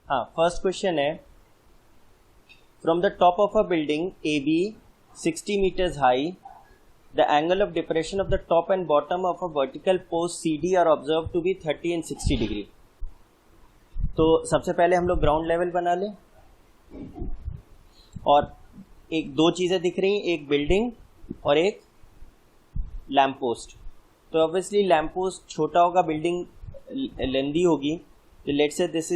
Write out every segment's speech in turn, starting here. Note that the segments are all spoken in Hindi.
हाँ, फर्स्ट क्वेश्चन है from the top of a building A B 60 metres high the angle of depression of the top and bottom of a vertical post C D are observed to be 30 and 60 degree. तो सबसे पहले हम लोग ग्राउंड लेवल बना लें और एक दो चीज़ें दिख रही हैं, एक बिल्डिंग और एक लैम्प पोस्ट। तो ऑब्वियसली लैम्प पोस्ट छोटा होगा, बिल्डिंग लेंदी होगी। तो let's say this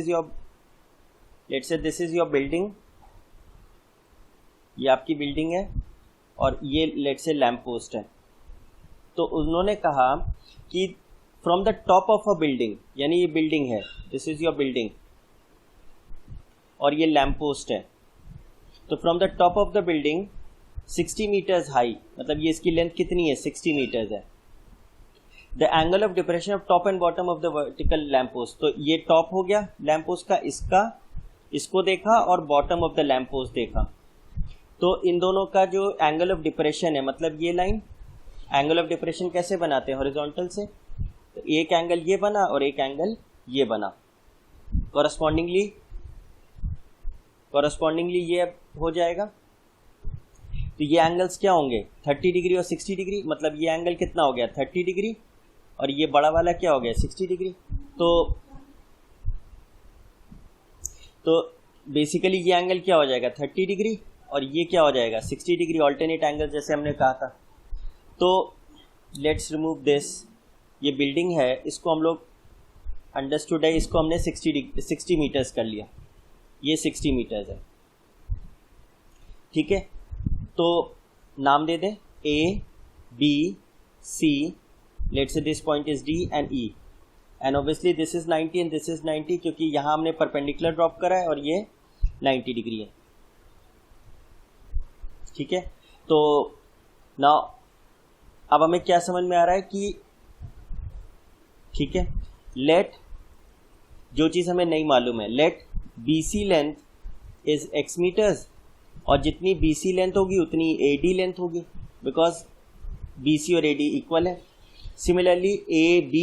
is your building, ये आपकी बिल्डिंग है और ये लेट्स से लैम्प पोस्ट है। तो उन्होंने कहा कि from the top of a building, यानी ये बिल्डिंग है, दिस इज योर बिल्डिंग और ये लैम्प पोस्ट है। तो from the top of the building 60 metres high, मतलब ये इसकी लेंथ कितनी है, 60 मीटर्स है। The angle of depression of top and bottom of the vertical lamp post, तो ये टॉप हो गया लैम्प पोस्ट का, इसको देखा और bottom of the lamp post देखा। तो इन दोनों का जो एंगल ऑफ डिप्रेशन है, मतलब ये लाइन एंगल ऑफ डिप्रेशन कैसे बनाते हैं, हॉरिजॉन्टल से। तो एक एंगल ये बना और एक एंगल ये बना, कॉरस्पॉन्डिंगली ये हो जाएगा। तो ये एंगल्स क्या होंगे, 30 डिग्री और 60 डिग्री, मतलब ये एंगल कितना हो गया 30 डिग्री और ये बड़ा वाला क्या हो गया 60 डिग्री। तो बेसिकली ये एंगल क्या हो जाएगा 30 डिग्री और ये क्या हो जाएगा 60 डिग्री, ऑल्टरनेट एंगल जैसे हमने कहा था। तो लेट्स रिमूव दिस, ये बिल्डिंग है, इसको हम लोग अंडरस्टूड है, इसको हमने 60 मीटर्स कर लिया, ये 60 मीटर्स है, ठीक है। तो नाम दे दें A B C, let's say this point is D and E, and obviously this is 90 and this is 90, क्योंकि यहाँ हमने परपेंडिकुलर ड्रॉप करा है और ये 90 डिग्री है, ठीक है। तो नाउ अब हमें क्या समझ में आ रहा है कि ठीक है, लेट जो चीज़ हमें नहीं मालूम है, let BC length is x metres और जितनी BC लेंथ होगी उतनी AD लेंथ होगी, बिकॉज BC और AD इक्वल है। सिमिलरली AB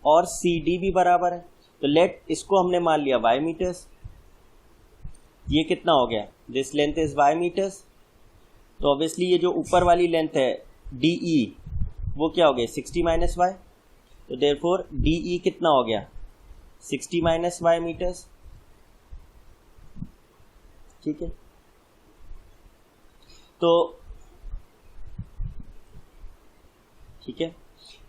और CD भी बराबर है। तो लेट इसको हमने मान लिया y मीटर्स, ये कितना हो गया, this length is y metres. तो ऑब्वियसली ये जो ऊपर वाली लेंथ है DE वो क्या हो गया 60 माइनस y, तो देयरफॉर DE कितना हो गया 60 माइनस y मीटर्स, ठीक है। तो ठीक है,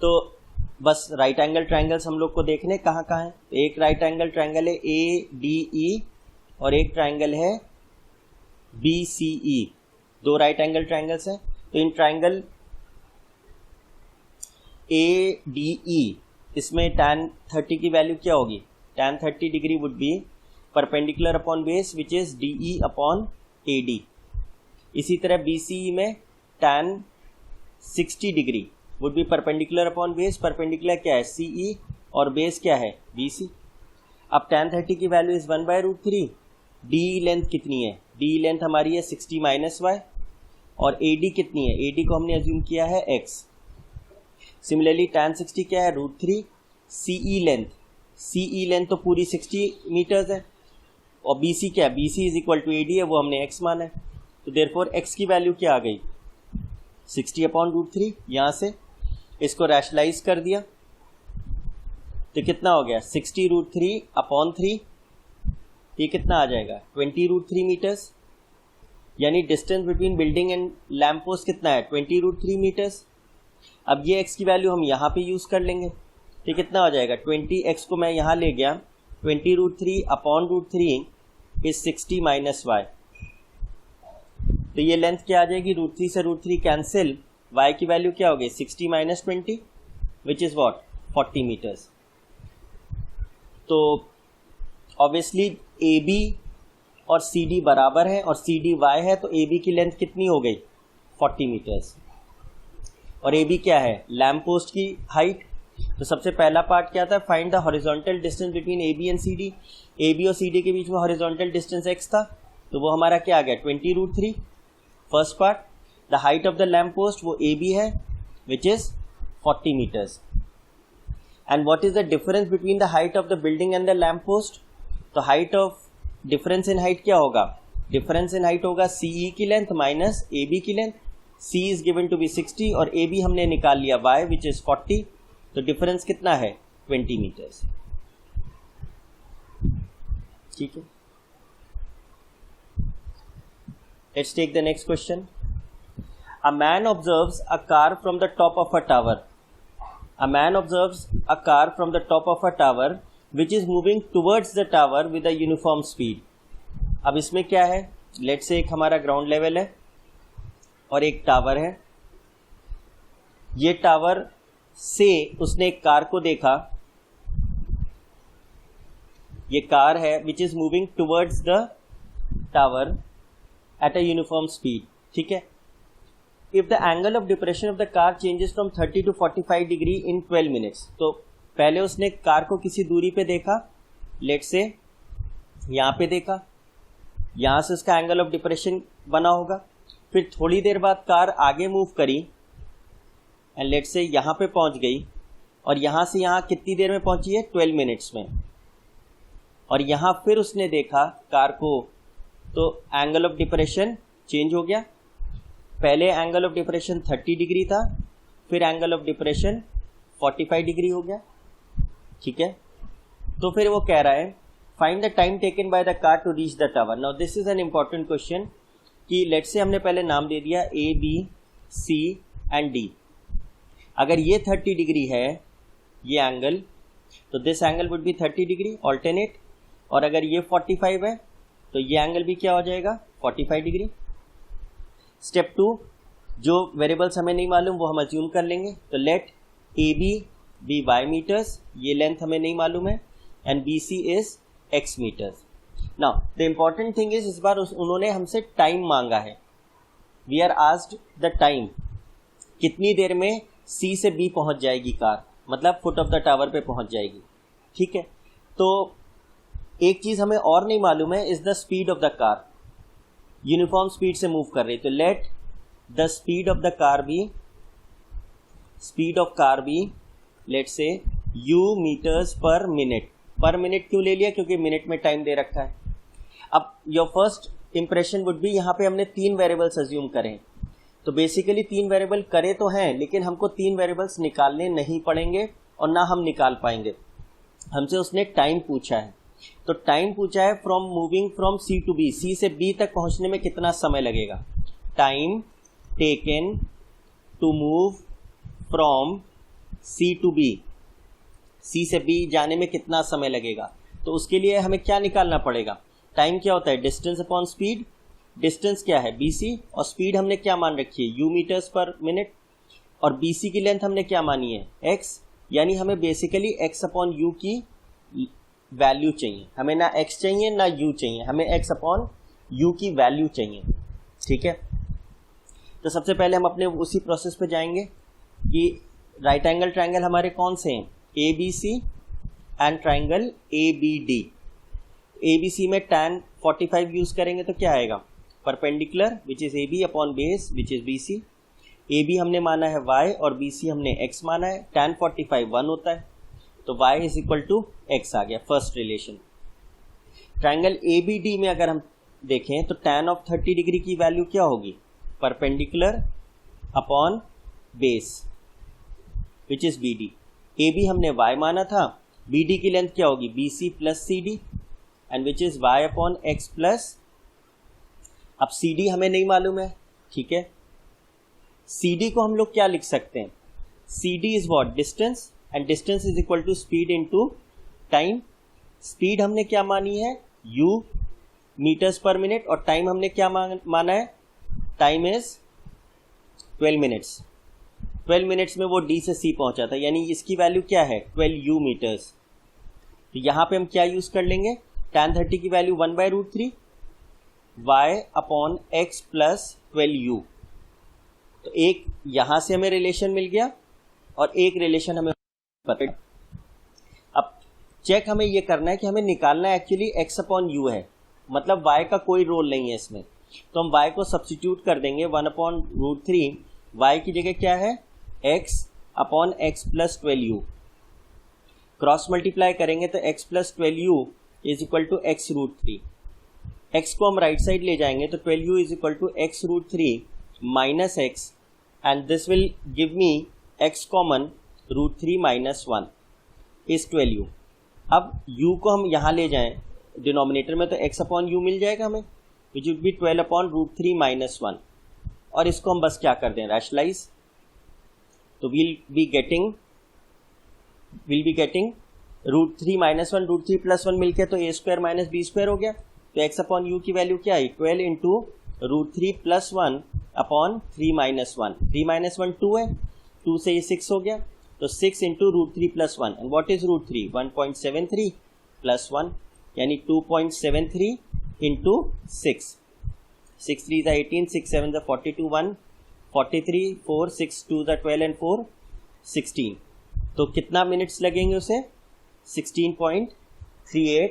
तो बस राइट एंगल ट्रायंगल्स हम लोग को देखने कहाँ कहाँ है। तो एक राइट एंगल ट्रायंगल है ADE और एक ट्रायंगल है BCE, दो राइट एंगल ट्रायंगल्स हैं। तो इन ट्रायंगल ADE इसमें tan 30 की वैल्यू क्या होगी, tan 30 degree would be perpendicular upon base which is DE upon AD। इसी तरह BCE में tan 60 degree would be perpendicular upon base, perpendicular क्या है CE और बेस क्या है BC। अब tan 30 की वैल्यू इज 1/√3, DE लेंथ कितनी है, DE लेंथ हमारी है 60 माइनस y और AD कितनी है, AD को हमने अज्यूम किया है x। सिमिलरली tan 60 क्या है √3, CE लेंथ तो पूरी 60 मीटर्स है और BC क्या है, BC is equal to AD है, वो हमने x माना है। तो देयरफॉर x की वैल्यू क्या आ गई 60 अपॉन √3, यहाँ से इसको रैशनलाइज कर दिया तो कितना हो गया 60√3 अपॉन 3, ये कितना आ जाएगा 20√3 मीटर्स, यानी distance between building and lamp post कितना है 20√3 मीटर्स। अब ये x की वैल्यू हम यहाँ पे यूज़ कर लेंगे, तो कितना हो जाएगा 20x को मैं यहाँ ले गया, 20√3 अपॉन √3 इज 60 माइनस y। तो ये लेंथ क्या आ जाएगी, √3 से √3 कैंसिल, y की वैल्यू क्या होगी 60 minus 20 which is what 40 metres. तो ऑब्वियसली AB और CD बराबर है और CD y है, तो AB की लेंथ कितनी हो गई 40 मीटर्स और AB क्या है लैम्प पोस्ट की हाइट। तो सबसे पहला पार्ट क्या था, find the horizontal distance between AB and CD। AB और CD के बीच में हॉरिजॉन्टल डिस्टेंस x था, तो वो हमारा क्या आ गया 20√3 first part. The height of the lamp post वो AB है which is 40 metres. And what is the difference between the height of the building and the lamp post, तो तो height of difference in height क्या होगा, डिफरेंस इन हाइट होगा CE की लेंथ माइनस AB की length. C is given to be 60 और AB हमने निकाल लिया y विच इज 40, तो डिफरेंस कितना है 20 मीटर्स। ठीक है, let's take the next question. A man observes a car from the top of a tower. A man observes a car from the top of a tower which is moving towards the tower with a uniform speed. अब इसमें क्या है, लेट से एक हमारा ग्राउंड लेवल है और एक टावर है। ये टावर से उसने एक कार को देखा, ये कार है which is moving towards the tower at a uniform speed. ठीक है, if the angle of depression of the car changes from 30 to 45 degree in 12 minutes. तो पहले उसने कार को किसी दूरी पे देखा, लेट से यहाँ पे देखा, यहाँ से उसका एंगल ऑफ डिप्रेशन बना होगा। फिर थोड़ी देर बाद कार आगे मूव करी एंड लेट से यहाँ पे पहुँच गई और यहाँ से यहाँ कितनी देर में पहुँची है 12 मिनट्स में। और यहाँ फिर उसने देखा कार को, तो एंगल ऑफ डिप्रेशन चेंज हो गया। पहले एंगल ऑफ डिप्रेशन 30 डिग्री था, फिर एंगल ऑफ डिप्रेशन 45 डिग्री हो गया। ठीक है, तो फिर वो कह रहा है find the time taken by the car to reach the tower. Now this is an important question कि लेट से हमने पहले नाम दे दिया A, B, C and D। अगर ये 30 डिग्री है ये एंगल, तो this angle would be 30 degree alternate, और अगर ये 45 है तो ये एंगल भी क्या हो जाएगा 45 डिग्री। स्टेप 2, जो वेरिएबल्स हमें नहीं मालूम वो हम अज्यूम कर लेंगे। तो let AB be y metres, ये लेंथ हमें नहीं मालूम है, and BC is x metres. Now the important thing is इस बार उन्होंने हमसे टाइम मांगा है। We are asked the time, कितनी देर में C से B पहुंच जाएगी कार, मतलब फुट ऑफ द टावर पे पहुंच जाएगी। ठीक है, तो एक चीज हमें और नहीं मालूम है, is the speed of the car. Uniform speed से मूव कर रही है, तो let the speed of the car be, speed of car be let say u metres per minute. Per minute क्यों ले लिया, क्योंकि मिनट में टाइम दे रखा है। अब your first impression would be, यहाँ पे हमने 3 वेरिएबल्स अज्यूम करें, तो बेसिकली 3 वेरिएबल करे तो हैं, लेकिन हमको 3 वेरिएबल्स निकालने नहीं पड़ेंगे और ना हम निकाल पाएंगे। हमसे उसने टाइम पूछा है, तो टाइम पूछा है from moving from C to B, C से B तक पहुंचने में कितना समय लगेगा। Time taken to move from C to B, C से B जाने में कितना समय लगेगा। तो उसके लिए हमें क्या निकालना पड़ेगा, टाइम क्या होता है डिस्टेंस अपॉन स्पीड। डिस्टेंस क्या है BC, और स्पीड हमने क्या मान रखी है u मीटर्स पर मिनट, और BC की लेंथ हमने क्या मानी है x, यानी हमें बेसिकली x अपॉन u की वैल्यू चाहिए। हमें ना x चाहिए ना u चाहिए, हमें x अपॉन u की वैल्यू चाहिए। ठीक है, तो सबसे पहले हम अपने उसी प्रोसेस पे जाएंगे कि राइट एंगल ट्रायंगल हमारे कौन से हैं, ABC and triangle ABD। ABC में tan 45 यूज करेंगे तो क्या आएगा, perpendicular which is AB upon base which is BC। AB हमने माना है y और BC हमने x माना है। tan 45 1 होता है, तो y is equal to x आ गया, फर्स्ट रिलेशन। ट्रायंगल ABD में अगर हम देखें तो tan ऑफ 30 डिग्री की वैल्यू क्या होगी, perpendicular upon base which is BD। AB हमने y माना था, BD की लेंथ क्या होगी BC plus CD and which is y upon x plus, अब CD हमें नहीं मालूम है। ठीक है, CD को हम लोग क्या लिख सकते हैं, CD is what distance, and distance is equal to speed into time. Speed हमने क्या मानी है u मीटर्स पर मिनट, और टाइम हमने क्या माना है, टाइम इज 12 मिनट्स। 12 मिनट्स में वो D से C पहुंचा था, यानी इसकी वैल्यू क्या है 12 u मीटर्स। तो यहाँ पे हम क्या यूज कर लेंगे, tan 30 की value 1/√3 y upon x plus 12u। तो एक यहां से हमें रिलेशन मिल गया और एक रिलेशन हमें पता। अब चेक हमें ये करना है कि हमें निकालना एक्चुअली x अपॉन u है, मतलब y का कोई रोल नहीं है इसमें, तो हम y को सब्स्टिट्यूट कर देंगे 1/√3। y की जगह क्या है x upon x plus 12u, cross multiply करेंगे तो x plus 12u is equal to x root three. X को हम राइट साइड ले जाएंगे तो 12u is equal to x root three minus x, and this will give me x common root three minus one is 12u। अब u को हम यहाँ ले जाएं डिनोमिनेटर में तो x अपॉन u मिल जाएगा हमें, which would be 12 upon root three minus one, और इसको हम बस क्या कर दें, रैशनलाइज। तो will be getting root three minus one, root three plus one मिलके तो a square minus b square हो गया। तो x अपॉन यू की वैल्यू क्या आई, 12 into root three plus one upon three minus one, three minus one two है, टू से ये सिक्स हो गया, तो six into root three plus one, and what is root three, 1.73 plus one, यानी 2.73 इंटू सिक्स, सिक्स थ्री ज़ा 18, सिक्स सेवन ज़ा 42, 1 43, 4 6 2 ज़ा 12 एंड 4 16। तो कितना मिनट्स लगेंगे उसे, 16.38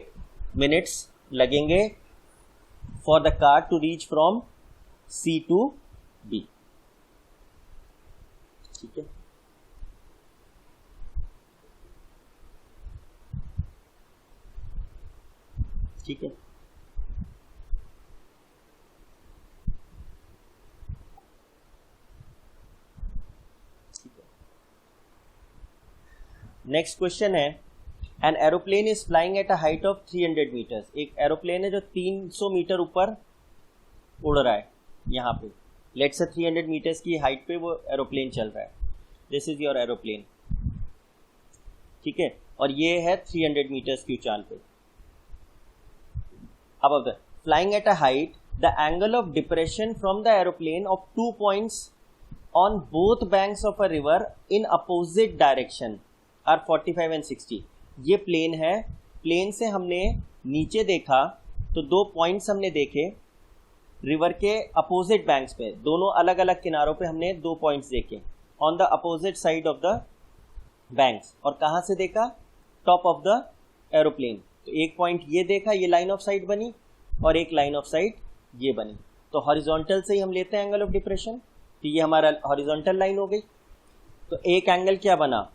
मिनट्स लगेंगे for the car to reach from C to B. ठीक है, ठीक है। नेक्स्ट क्वेश्चन है, an aeroplane is flying at a height of 300 metres. एक एरोप्लेन है जो 300 मीटर ऊपर उड़ रहा है, यहाँ पे लेट्स से 300 मीटर्स की हाइट पे वो एरोप्लेन चल रहा है। दिस इज योर एरोप्लेन, ठीक है, और ये है 300 मीटर्स की ऊंचाई पे। Above the flying at a height, the angle of depression from the aeroplane of 2 points on both banks of a river in opposite direction are 45 and 60। ये प्लेन है, प्लेन से हमने नीचे देखा तो दो पॉइंट्स हमने देखे रिवर के अपोजिट बैंक्स पे, दोनों अलग अलग किनारों पे हमने दो पॉइंट्स देखे on the opposite side of the banks. और कहाँ से देखा, टॉप ऑफ द एरोप्लेन। तो एक पॉइंट ये देखा, ये लाइन ऑफ साइट बनी, और एक लाइन ऑफ साइट ये बनी। तो हॉरिजॉन्टल से ही हम लेते हैं एंगल ऑफ डिप्रेशन, तो ये हमारा हॉरिजॉन्टल लाइन हो गई। तो एक एंगल क्या बना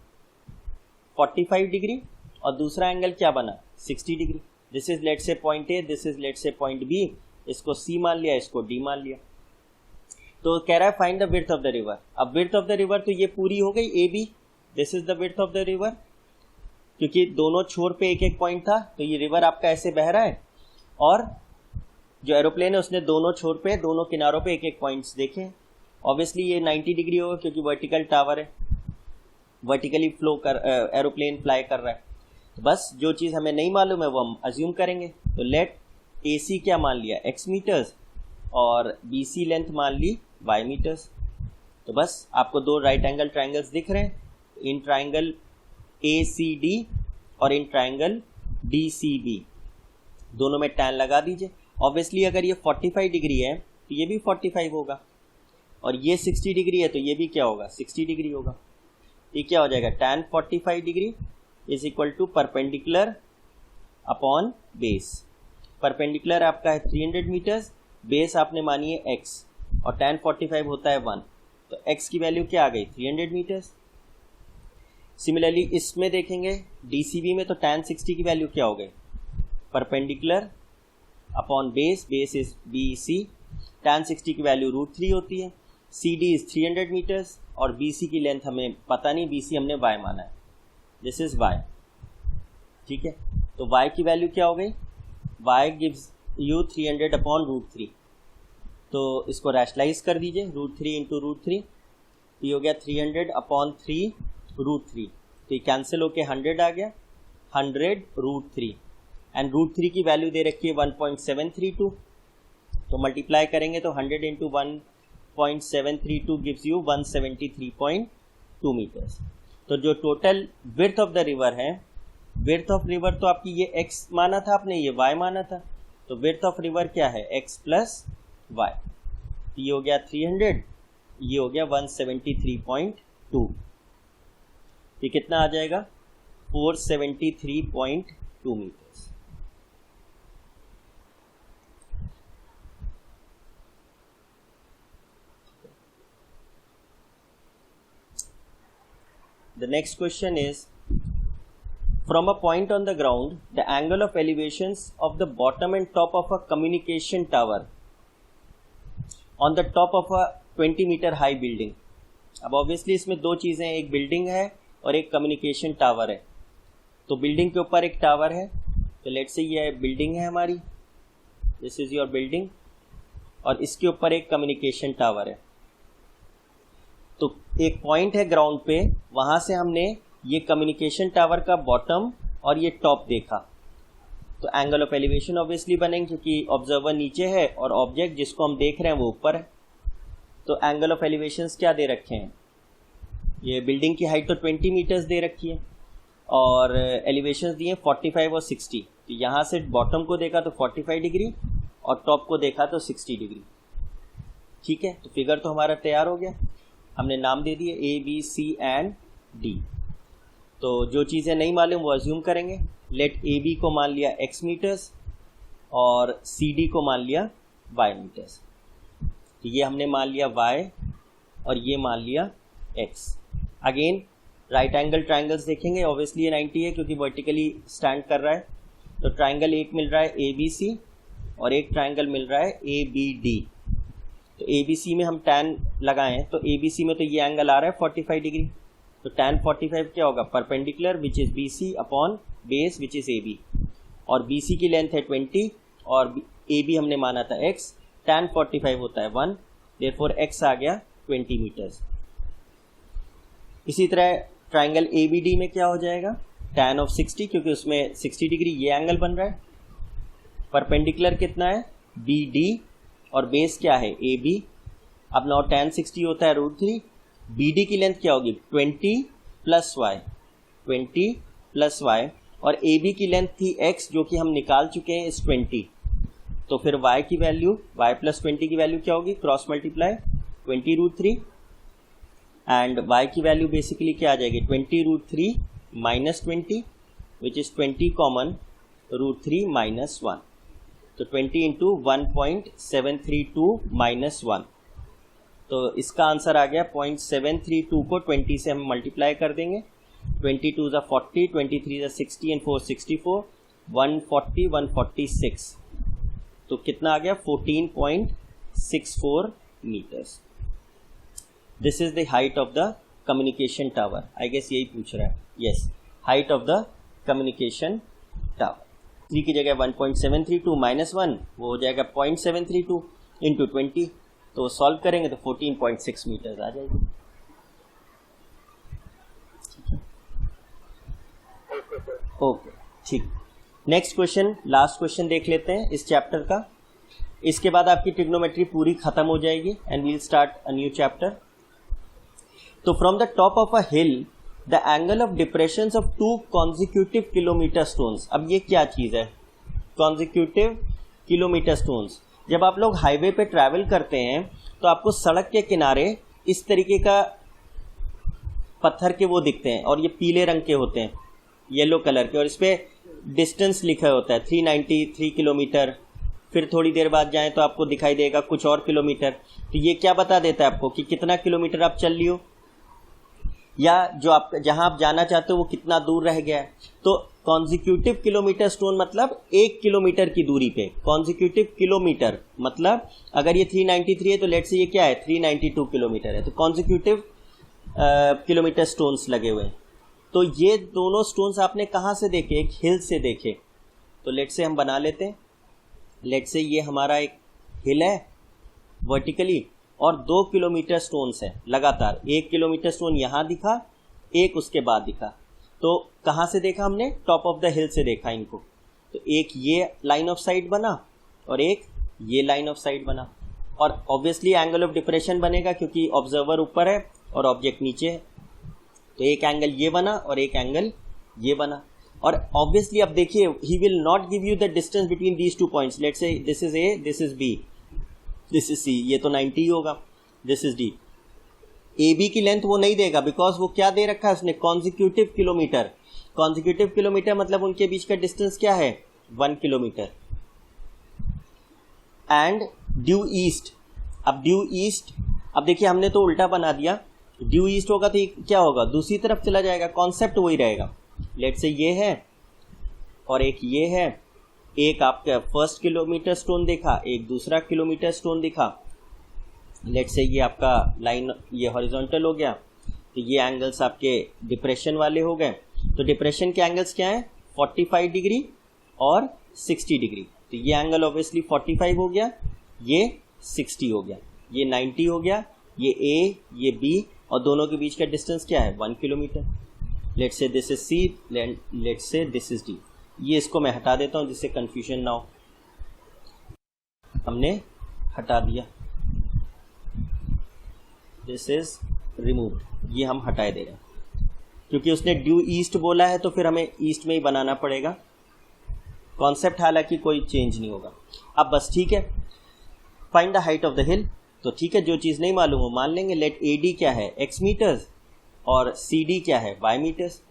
45 डिग्री, और दूसरा एंगल क्या बना 60 degree. This is let say point A, this is let say point B, इसको सी मान लिया, इसको डी मान लिया। तो कह रहा है find the width of the river. अब विड्थ ऑफ द रिवर तो ये पूरी हो गई A B, this is the width of the river, क्योंकि दोनों छोर पे एक एक पॉइंट था, तो ये रिवर आपका ऐसे बह रहा है, और जो एरोप्लेन है उसने दोनों छोर पे, दोनों किनारों पे एक एक पॉइंट्स देखे। ऑब्वियसली ये 90 डिग्री होगा क्योंकि वर्टिकल टावर है, वर्टिकली फ्लो कर एरोप्लेन फ्लाई कर रहा है। तो बस जो चीज़ हमें नहीं मालूम है वो हम अज्यूम करेंगे। तो लेट ए सी क्या मान लिया x मीटर्स, और बी सी लेंथ मान ली y मीटर्स। तो बस आपको दो राइट एंगल ट्राइंगल्स दिख रहे हैं, इन ट्राइंगल ACD और इन ट्राइंगल DCB, दोनों में टैन लगा दीजिए। ऑब्वियसली अगर ये 45 डिग्री है तो ये भी 45 होगा, और ये 60 डिग्री है तो ये भी क्या होगा 60 डिग्री होगा। ये क्या हो जाएगा, tan 45 degree is equal to perpendicular upon base. Perpendicular आपका है 300 मीटर्स, बेस आपने मानी है x, और टैन 45 होता है 1, तो x की वैल्यू क्या आ गई 300 मीटर्स। सिमिलरली इसमें देखेंगे DCB में, तो tan 60 की वैल्यू क्या हो गई, perpendicular upon base, base is BC, tan 60 की वैल्यू √3 होती है। CD इज 300 मीटर्स, और BC की लेंथ हमें पता नहीं, BC हमने y माना है, दिस इज y, ठीक है। तो y की वैल्यू क्या हो गई, y गिव्स यू 300 अपॉन √3। तो इसको रैशनलाइज कर दीजिए, √3 इंटू √3, ये हो गया 300 अपॉन 3 √3, तो ये कैंसिल होके 100 आ गया, 100 √3, एंड √3 की वैल्यू दे रखी है 1.732, तो मल्टीप्लाई करेंगे तो 100 इंटू 1.732 गिव्स यू 173.2 मीटर्स। तो जो total width of the river है, विड्थ ऑफ रिवर तो आपकी ये x माना था आपने, ये y माना था, तो विड्थ ऑफ रिवर क्या है x प्लस y, ये हो गया 300, ये हो गया 173.2, ये कितना आ जाएगा 473.2 metres. The next question is, from a point on the ground, the angle of elevations of the bottom and top of a communication tower on the top of a 20 meter high building. अब ऑब्वियसली इसमें दो चीज़ें हैं, एक बिल्डिंग है और एक कम्युनिकेशन टावर है. तो बिल्डिंग के ऊपर एक टावर है, तो लेट्स से ये बिल्डिंग है हमारी, दिस इज योर बिल्डिंग, और इसके ऊपर एक कम्युनिकेशन टावर है. तो एक पॉइंट है ग्राउंड पे, वहाँ से हमने ये कम्युनिकेशन टावर का बॉटम और ये टॉप देखा. तो एंगल ऑफ एलिवेशन ऑब्वियसली बनेंगे क्योंकि ऑब्जर्वर नीचे है और ऑब्जेक्ट जिसको हम देख रहे हैं वो ऊपर है. तो एंगल ऑफ एलिवेशंस क्या दे रखे हैं, ये बिल्डिंग की हाइट तो 20 मीटर्स दे रखी है और एलिवेशंस दिए 45 और 60. तो यहाँ से बॉटम को देखा तो 45 डिग्री और टॉप को देखा तो 60 डिग्री. ठीक है, तो फिगर तो हमारा तैयार हो गया. हमने नाम दे दिए A, B, C and D. तो जो चीज़ें नहीं मालूम वो अज्यूम करेंगे. लेट AB को मान लिया x मीटर्स और CD को मान लिया y मीटर्स. तो ये हमने मान लिया y और ये मान लिया x. Again right angle triangles देखेंगे. ऑब्वियसली ये 90 है क्योंकि वर्टिकली स्टैंड कर रहा है. तो ट्राइंगल एक मिल रहा है ABC और एक ट्राइंगल मिल रहा है ABD. तो ABC में हम tan लगाएं तो ABC में तो ये एंगल आ रहा है 45 डिग्री. तो tan 45 क्या होगा, perpendicular which is BC upon base which is AB. और BC की लेंथ है 20 और AB हमने माना था x. tan 45 होता है 1, देयरफॉर x आ गया 20 मीटर्स. इसी तरह ट्राइंगल ABD में क्या हो जाएगा, tan ऑफ 60 क्योंकि उसमें 60 डिग्री ये एंगल बन रहा है. परपेंडिकुलर कितना है BD और बेस क्या है AB. अब नाउ tan 60 होता है √3. BD की लेंथ क्या होगी 20 प्लस y, 20 प्लस y और AB की लेंथ थी x जो कि हम निकाल चुके हैं इस 20. तो फिर y की वैल्यू y प्लस 20 की वैल्यू क्या होगी, क्रॉस मल्टीप्लाई 20 √3 एंड y की वैल्यू बेसिकली क्या आ जाएगी 20 √3 minus 20 which is 20 common √3 minus 1. तो 20 इंटू 1.732 माइनस 1. तो इसका आंसर आ गया 0.732 को 20 से हम मल्टीप्लाई कर देंगे. 22 ज़ा 40, 23 ज़ा 60 एंड 4 64, 140 146. तो कितना आ गया 14.64 metres. This is the height of the communication tower. I guess यही पूछ रहा है. Yes, height of the communication tower. 3 की जगह 1.732 माइनस 1 वो हो जाएगा 0.732 इंटू 20. तो सॉल्व करेंगे तो 14.6 मीटर्स आ जाएगी. ओके, ठीक. नेक्स्ट क्वेश्चन, लास्ट क्वेश्चन देख लेते हैं इस चैप्टर का. इसके बाद आपकी ट्रिग्नोमेट्री पूरी खत्म हो जाएगी and we'll start a new chapter. तो from the top of a hill the angle of depression of 2 consecutive kilometre stones. अब ये क्या चीज़ है, कॉन्जिक्यूटिव किलोमीटर स्टोन्स. जब आप लोग हाईवे पे ट्रैवल करते हैं तो आपको सड़क के किनारे इस तरीके का पत्थर के वो दिखते हैं और ये पीले रंग के होते हैं, येलो कलर के, और इस पर डिस्टेंस लिखा होता है 393 किलोमीटर. फिर थोड़ी देर बाद जाएं तो आपको दिखाई देगा कुछ और किलोमीटर. तो ये क्या बता देता है आपको कि कितना किलोमीटर आप चल रही हो या जो आप जहां आप जाना चाहते हो वो कितना दूर रह गया है. तो कॉन्जिक्यूटिव किलोमीटर स्टोन मतलब 1 किलोमीटर की दूरी पे. कॉन्जिक्यूटिव किलोमीटर मतलब अगर ये 393 है तो लेट्स से ये क्या है 392 किलोमीटर है. तो कॉन्जिक्यूटिव किलोमीटर स्टोन्स लगे हुए हैं. तो ये दोनों स्टोन्स आपने कहाँ से देखे, एक हिल से देखे. तो लेट्स से हम बना लेते हैं. लेट्स से ये हमारा एक हिल है वर्टिकली और 2 किलोमीटर स्टोन्स है लगातार. 1 किलोमीटर स्टोन यहाँ दिखा, एक उसके बाद दिखा. तो कहाँ से देखा हमने, टॉप ऑफ द हिल से देखा इनको. तो एक ये लाइन ऑफ साइट बना और एक ये लाइन ऑफ साइट बना. और ऑब्वियसली एंगल ऑफ डिप्रेशन बनेगा क्योंकि ऑब्जर्वर ऊपर है और ऑब्जेक्ट नीचे है. तो एक एंगल ये बना और एक एंगल ये बना. और ऑब्वियसली अब देखिए he will not give you the distance between these 2 points. Let's say this is A, this is B, this is C. ये तो 90 होगा, this is D. A B की लेंथ वो नहीं देगा बिकॉज वो क्या दे रखा है उसने, कॉन्जिक्यूटिव किलोमीटर. कॉन्जिक्यूटिव किलोमीटर मतलब उनके बीच का डिस्टेंस क्या है 1 किलोमीटर. And due east. अब ड्यू ईस्ट, अब देखिए हमने तो उल्टा बना दिया. ड्यू ईस्ट होगा तो क्या होगा, दूसरी तरफ चला जाएगा. कॉन्सेप्ट वही रहेगा. लेट से ये है और एक ये है, एक आपका फर्स्ट किलोमीटर स्टोन देखा, एक दूसरा किलोमीटर स्टोन दिखा। लेट से ये आपका लाइन ये हॉरिजॉन्टल हो गया, तो ये एंगल्स आपके डिप्रेशन वाले हो गए। तो डिप्रेशन के एंगल्स क्या हैं? 45 डिग्री और 60 डिग्री। तो ये एंगल ऑब्वियसली 45 हो गया, ये 60 हो गया, ये 90 हो गया, ये ए ये बी, और दोनों के बीच का डिस्टेंस क्या है? 1 kilometre. Let's say this is C, let's say this is D. ये इसको मैं हटा देता हूँ जिससे कंफ्यूजन ना हो। हमने हटा दिया, दिस इज रिमूव, ये हम हटाए दे रहे हैं क्योंकि उसने ड्यू ईस्ट बोला है तो फिर हमें ईस्ट में ही बनाना पड़ेगा। कॉन्सेप्ट हालांकि कोई चेंज नहीं होगा। अब बस ठीक है, find the height of the हिल। तो ठीक है, जो चीज़ नहीं मालूम हो मान लेंगे। लेट ए डी क्या है? x मीटर्स, और सी डी क्या है? y metres.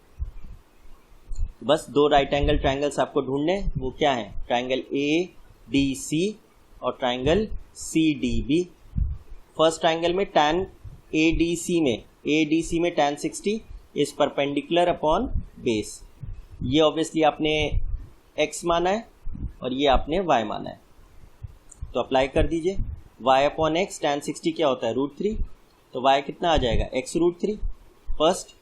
बस दो राइट एंगल ट्राइंगल्स आपको ढूंढने, वो क्या है? ट्राइंगल ए डी सी और triangle C D B. First triangle में tan ए डी सी में tan 60 is perpendicular upon base. ये ऑब्वियसली आपने x माना है और ये आपने y माना है, तो अप्लाई कर दीजिए। y अपॉन एक्स, tan 60 क्या होता है? √3, तो y कितना आ जाएगा? x √3 first.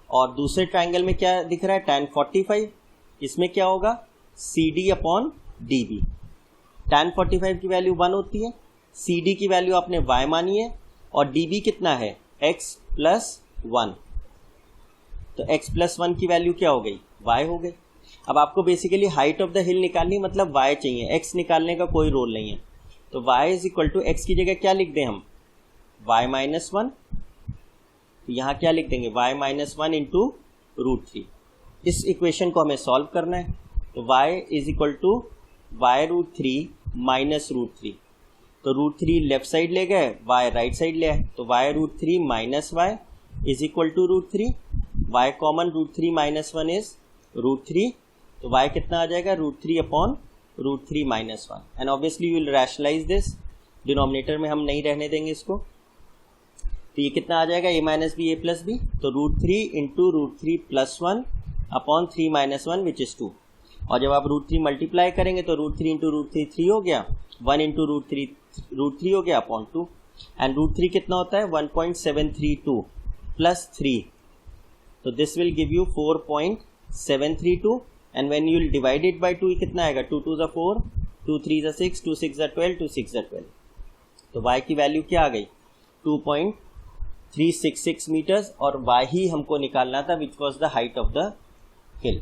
और दूसरे ट्राइंगल में क्या दिख रहा है? tan 45, इसमें क्या होगा? CD upon DB। tan 45 की वैल्यू 1 होती है, CD की वैल्यू आपने y मानी है, और DB कितना है? x plus 1। तो x प्लस 1 की वैल्यू क्या हो गई? y हो गई। अब आपको बेसिकली हाइट ऑफ द हिल निकालनी, मतलब y चाहिए, x निकालने का कोई रोल नहीं है। तो y is equal to x की जगह क्या लिख दें हम? y minus 1। तो यहाँ क्या लिख देंगे? y minus 1 into √3। इस इक्वेशन को हमें सॉल्व करना है। तो y is equal to y√3 minus √3। तो √3 लेफ्ट साइड ले गए, y राइट साइड ले आए, तो y√3 minus y is equal to √3। y common, √3 minus 1 is √3, तो y कितना आ जाएगा? √3 upon √3 minus 1। And obviously you will rationalise this, denominator में हम नहीं रहने देंगे इसको। तो ये कितना आ जाएगा? a minus b, a plus b, तो √3 into √3 plus 1 upon 3 minus 1 which is 2। और जब आप √3 मल्टीप्लाई करेंगे तो √3 इंटू √3 3 हो गया, 1 इंटू √3 हो गया अपॉन 2। एंड √3 कितना होता है? 1.732 प्लस 3, तो this will give you 4.732। And when you will divide it by 2 कितना आएगा? 2 2 ज़ा 4, 2 3 ज़ा 6, 2 6 ज़ा 12, 2 6 ज़ा 12। तो y की वैल्यू क्या आ गई? 2.366 मीटर्स, और y ही हमको निकालना था which was the height of the hill.